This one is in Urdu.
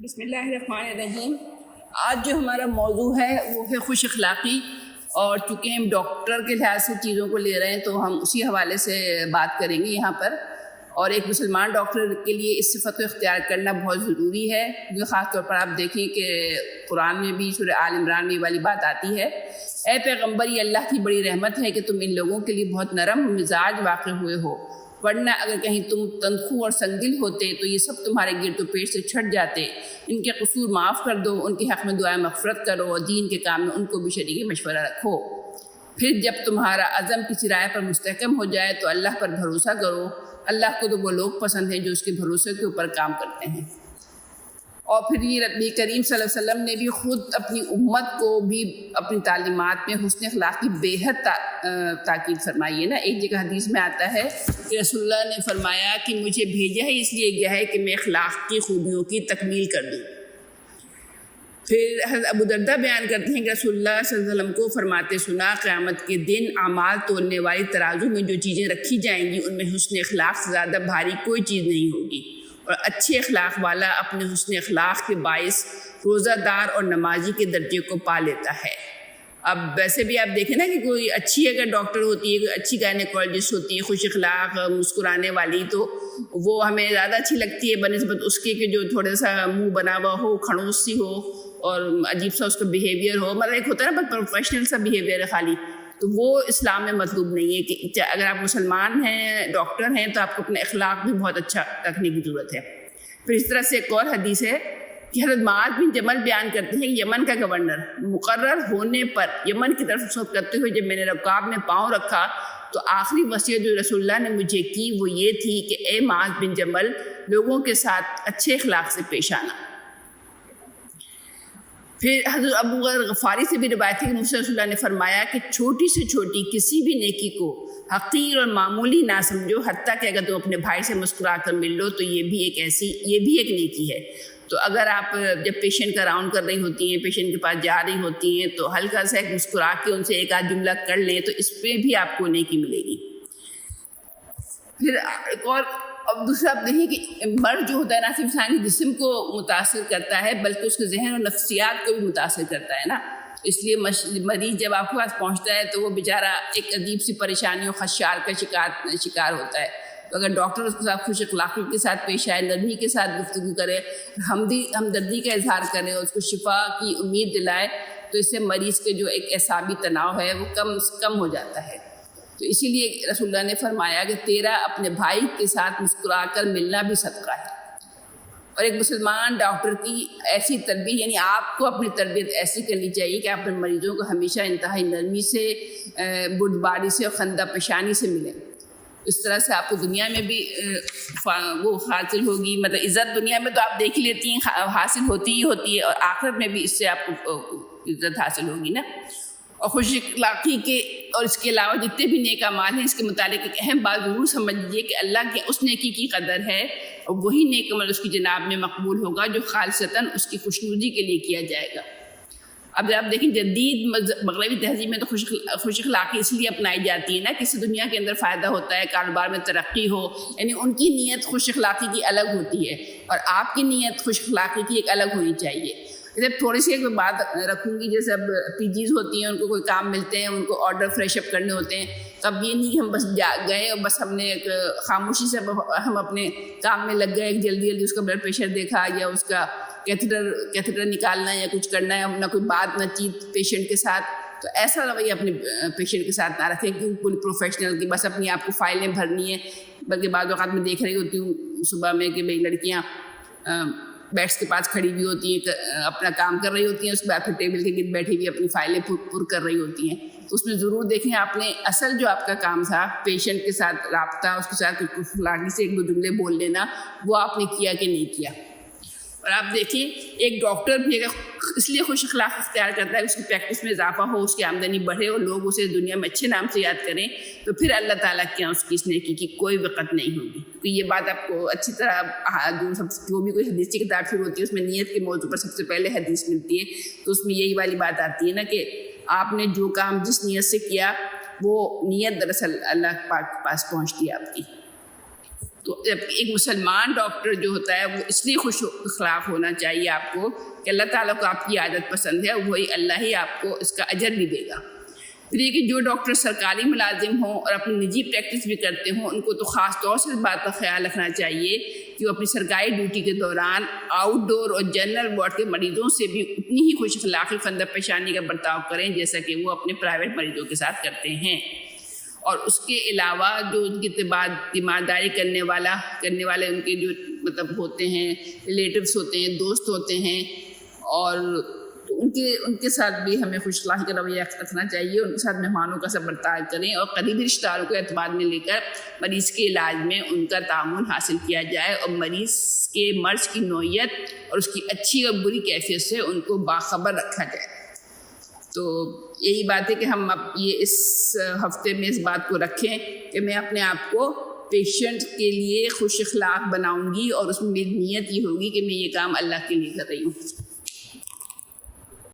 بسم اللہ الرحمن الرحیم۔ آج جو ہمارا موضوع ہے وہ ہے خوش اخلاقی، اور چونکہ ہم ڈاکٹر کے لحاظ سے چیزوں کو لے رہے ہیں تو ہم اسی حوالے سے بات کریں گے یہاں پر۔ اور ایک مسلمان ڈاکٹر کے لیے اس صفت کو اختیار کرنا بہت ضروری ہے، کیونکہ خاص طور پر آپ دیکھیں کہ قرآن میں بھی سورہ آل عمران میں یہ والی بات آتی ہے، اے پیغمبر یہ اللہ کی بڑی رحمت ہے کہ تم ان لوگوں کے لیے بہت نرم مزاج واقع ہوئے ہو، ورنہ اگر کہیں تم تنخو اور سنگدل ہوتے تو یہ سب تمہارے گرد و پیٹ سے چھٹ جاتے۔ ان کے قصور معاف کر دو، ان کے حق میں دعائیں مغفرت کرو، اور دین کے کام میں ان کو بھی شریک مشورہ رکھو۔ پھر جب تمہارا عزم کسی رائے پر مستحکم ہو جائے تو اللہ پر بھروسہ کرو، اللہ کو تو وہ لوگ پسند ہیں جو اس کے بھروسے کے اوپر کام کرتے ہیں۔ اور پھر یہ نبی کریم صلی اللہ علیہ وسلم نے بھی خود اپنی امت کو بھی اپنی تعلیمات میں حسن اخلاق کی بے حد تاکید فرمائی ہے نا۔ ایک جگہ حدیث میں آتا ہے کہ رسول اللہ نے فرمایا کہ مجھے بھیجا ہے اس لیے گیا ہے کہ میں اخلاق کی خوبیوں کی تکمیل کر دوں۔ پھر حضرت ابو درداء بیان کرتے ہیں کہ رسول اللہ صلی اللہ علیہ وسلم کو فرماتے سنا، قیامت کے دن اعمال تولنے والی ترازو میں جو چیزیں رکھی جائیں گی ان میں حسن اخلاق سے زیادہ بھاری کوئی چیز نہیں ہوگی، اور اچھے اخلاق والا اپنے حسن اخلاق کے باعث روزہ دار اور نمازی کے درجے کو پا لیتا ہے۔ اب ویسے بھی آپ دیکھیں نا کہ کوئی اچھی اگر ڈاکٹر ہوتی ہے، کوئی اچھی گائنیکولوجسٹ ہوتی ہے، خوش اخلاق مسکرانے والی، تو وہ ہمیں زیادہ اچھی لگتی ہے بنسبت اس کے کہ جو تھوڑا سا منہ بنا ہوا ہو، کھڑوس سی ہو اور عجیب سا اس کا بیہیویئر ہو، مطلب ایک ہوتا ہے نا پروفیشنل سا بیہیویئر ہے خالی، تو وہ اسلام میں مطلوب نہیں ہے کہ اگر آپ مسلمان ہیں، ڈاکٹر ہیں، تو آپ کو اپنے اخلاق بھی بہت اچھا رکھنے کی ضرورت ہے۔ پھر اس طرح سے ایک اور حدیث ہے کہ حضرت معاذ بن جبل بیان کرتے ہیں کہ یمن کا گورنر مقرر ہونے پر یمن کی طرف رخصت کرتے ہوئے جب میں نے رکاب میں پاؤں رکھا تو آخری وصیت جو رسول اللہ نے مجھے کی وہ یہ تھی کہ اے معاذ بن جبل لوگوں کے ساتھ اچھے اخلاق سے پیش آنا۔ پھر حضرت ابو ذر غفاری سے بھی روایت ہے کہ مجھ سے رسول اللہ نے فرمایا کہ چھوٹی سے چھوٹی کسی بھی نیکی کو حقیر اور معمولی نہ سمجھو، حتیٰ کہ اگر تم اپنے بھائی سے مسکرا کر مل لو تو یہ بھی ایک نیکی ہے۔ تو اگر آپ جب پیشنٹ کا راؤنڈ کر رہی ہوتی ہیں، پیشنٹ کے پاس جا رہی ہوتی ہیں، تو ہلکا سا ایک مسکرا کے ان سے ایک آدھ جملہ کر لیں تو اس پہ بھی آپ کو نیکی ملے گی۔ پھر ایک اور اب دوسرا آپ دیکھیں کہ مرض جو ہوتا ہے نہ صرف انسان کے جسم کو متاثر کرتا ہے بلکہ اس کے ذہن اور نفسیات کو بھی متاثر کرتا ہے نا۔ اس لیے مریض جب آپ کے پاس پہنچتا ہے تو وہ بیچارہ ایک عجیب سی پریشانی و خدشات کا شکار ہوتا ہے، تو اگر ڈاکٹر اس کے ساتھ خوش اخلاقی کے ساتھ پیش آئے، نرمی کے ساتھ گفتگو کرے، ہمدردی کا اظہار کرے اور اس کو شفا کی امید دلائے، تو اس سے مریض کے جو ایک اعصابی تناؤ ہے وہ کم ہو جاتا ہے۔ تو اسی لیے رسول اللہ نے فرمایا کہ تیرا اپنے بھائی کے ساتھ مسکرا کر ملنا بھی صدقہ ہے۔ اور ایک مسلمان ڈاکٹر کی ایسی تربیت، یعنی آپ کو اپنی تربیت ایسی کرنی چاہیے کہ آپ اپنے مریضوں کو ہمیشہ انتہائی نرمی سے، بردباری سے اور خندہ پیشانی سے ملیں۔ اس طرح سے آپ کو دنیا میں بھی وہ حاصل ہوگی، مطلب عزت دنیا میں تو آپ دیکھ ہی لیتی ہیں حاصل ہوتی ہی ہوتی ہے، اور آخرت میں بھی اس سے آپ کو عزت حاصل ہوگی نا۔ اور خوش اخلاقی کے اور اس کے علاوہ جتنے بھی نیک اعمال ہیں اس کے متعلق ایک اہم بات ضرور سمجھ لیجیے کہ اللہ کے اس نیکی کی قدر ہے، اور وہی نیک عمل اس کی جناب میں مقبول ہوگا جو خالصتاً اس کی خوشنودی کے لیے کیا جائے گا۔ اب جب آپ دیکھیں جدید مغربی تہذیب میں تو خوش اخلاقی اس لیے اپنائی جاتی ہے نا کہ اس سے دنیا کے اندر فائدہ ہوتا ہے، کاروبار میں ترقی ہو، یعنی ان کی نیت خوش اخلاقی کی الگ ہوتی ہے اور آپ کی نیت خوش اخلاقی کی ایک الگ ہونی چاہیے۔ جب تھوڑی سی ایک بات رکھوں گی، جیسے اب پی جیز ہوتی ہیں، ان کو کوئی کام ملتے ہیں، ان کو آرڈر فریش اپ کرنے ہوتے ہیں، تب یہ نہیں کہ ہم بس گئے اور بس ہم نے ایک خاموشی سے ہم اپنے کام میں لگ گئے، جلدی اس کا بلڈ پریشر دیکھا یا اس کا کیتھیٹر نکالنا یا کچھ کرنا ہے، نہ کوئی بات نہ چیت پیشنٹ کے ساتھ۔ تو ایسا رویہ اپنے پیشنٹ کے ساتھ نہ رکھیں کہ پوری پروفیشنل کی بس اپنی آپ کو فائلیں بھرنی ہیں، بلکہ بعض اوقات میں دیکھ رہی ہوتی ہوں صبح میں کہ بھئی لڑکیاں بیڈس کے پاس کھڑی ہوئی ہوتی ہیں، اپنا کام کر رہی ہوتی ہیں، اس کے بعد پھر ٹیبل کے گرد بیٹھی ہوئی اپنی فائلیں پر کر رہی ہوتی ہیں۔ تو اس میں ضرور دیکھیں آپ نے اصل جو آپ کا کام تھا پیشنٹ کے ساتھ رابطہ، اس کے ساتھ کچھ اخلاقی سے ایک دو جملے بول لینا، وہ آپ نے کیا کہ نہیں کیا۔ اور آپ دیکھیں ایک ڈاکٹر بھی اگر اس لیے خوش اخلاق اختیار کرتا ہے اس کی پریکٹس میں اضافہ ہو، اس کی آمدنی بڑھے اور لوگ اسے دنیا میں اچھے نام سے یاد کریں، تو پھر اللہ تعالیٰ کے یہاں اس کی اس نیکی کی کوئی وقت نہیں ہوگی۔ تو یہ بات آپ کو اچھی طرح جو بھی کوئی حدیث کی کتاب شروع ہوتی ہے اس میں نیت کے موضوع پر سب سے پہلے حدیث ملتی ہے، تو اس میں یہی والی بات آتی ہے نا کہ آپ نے جو کام جس نیت سے کیا وہ نیت دراصل اللہ پاک کے پاس پہنچتی ہے آپ کی۔ تو ایک مسلمان ڈاکٹر جو ہوتا ہے وہ اس لیے خوش اخلاق ہونا چاہیے آپ کو کہ اللہ تعالیٰ کو آپ کی عادت پسند ہے، وہی اللہ ہی آپ کو اس کا اجر بھی دے گا۔ پھر یہ کہ جو ڈاکٹر سرکاری ملازم ہوں اور اپنی نجی پریکٹس بھی کرتے ہوں، ان کو تو خاص طور سے اس بات کا خیال رکھنا چاہیے کہ وہ اپنی سرکاری ڈیوٹی کے دوران آؤٹ ڈور اور جنرل وارڈ کے مریضوں سے بھی اتنی ہی خوش اخلاقی خندہ پیشانی کا برتاؤ کریں جیسا کہ وہ اپنے پرائیویٹ مریضوں کے ساتھ کرتے ہیں۔ اور اس کے علاوہ جو ان کی تیمارداری کرنے والے ان کے جو مطلب ہوتے ہیں، ریلیٹیوس ہوتے ہیں، دوست ہوتے ہیں، اور ان کے ساتھ بھی ہمیں خوش اخلاقی کا رویہ رکھنا چاہیے، ان کے ساتھ مہمانوں کا سب برتاؤ کریں اور قریبی رشتہ داروں کو اعتبار میں لے کر مریض کے علاج میں ان کا تعاون حاصل کیا جائے اور مریض کے مرض کی نوعیت اور اس کی اچھی اور بری کیفیت سے ان کو باخبر رکھا جائے۔ تو یہی بات ہے کہ ہم اب یہ اس ہفتے میں اس بات کو رکھیں کہ میں اپنے آپ کو پیشنٹ کے لیے خوش اخلاق بناؤں گی، اور اس میں میری نیت یہ ہوگی کہ میں یہ کام اللہ کے لیے کر رہی ہوں۔